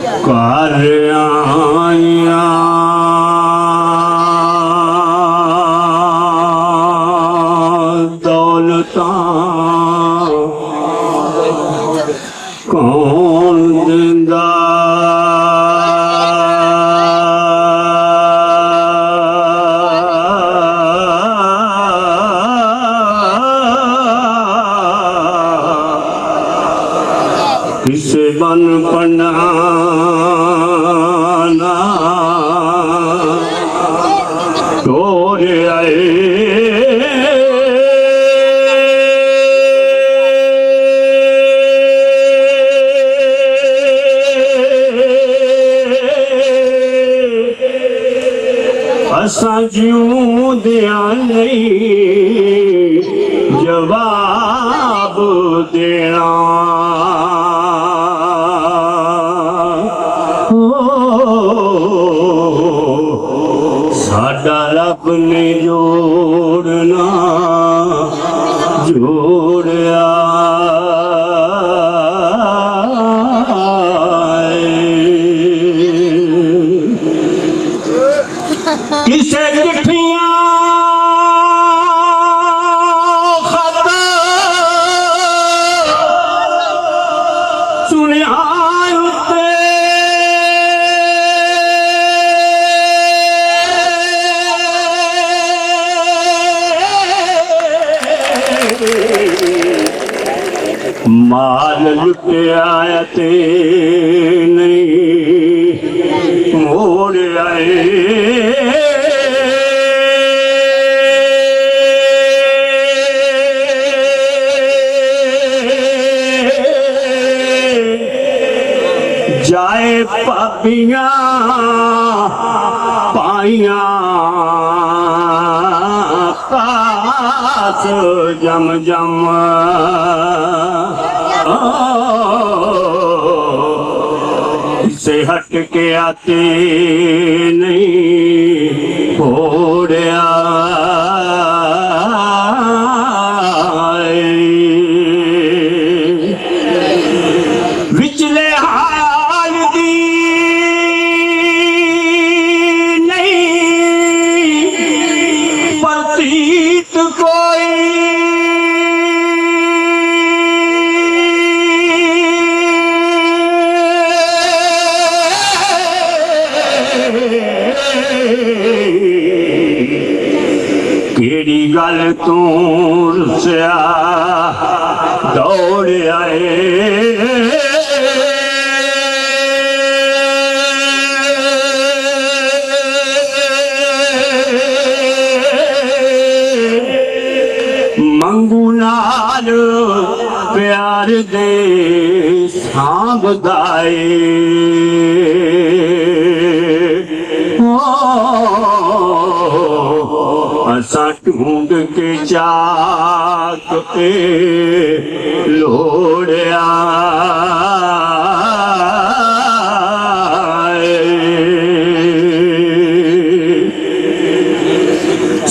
घर आया दौलता कौन दिंदा किसे बन पनाना तोड़ आए असा ज्यों दिया नहीं जवाब देना साडा रब ने जोड़ना जोड़या किसे चिट्ठियां खत सुनिया माल लुटिया ते नहीं मोड़ आए जाए पापियां पाइया पास जम जम से हट के आते नहीं फोड़या विचले हाल दी नहीं प्रतीत कोई केड़ी गल तू रुसिया दौड़ आए मंगू नाल प्यार दे सांभदाए असा ढूंढ के चाक पे लोड़या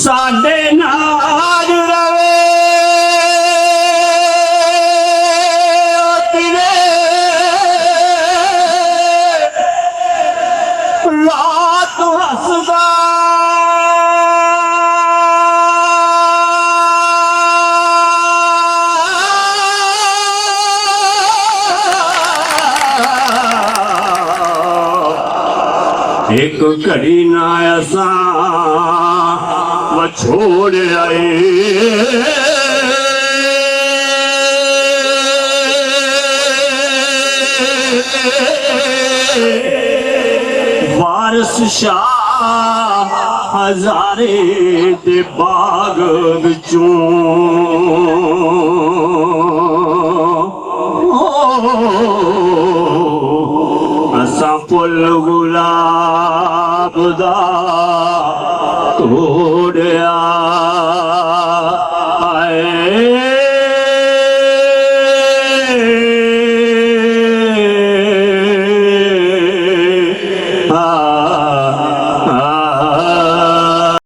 साडे नाल रवे तेरे रात हसदा एक घड़ी ना ऐसा वो छोड़ आए वारिस शाह हजारे दे बाग विचों असा फुल गुलाब दा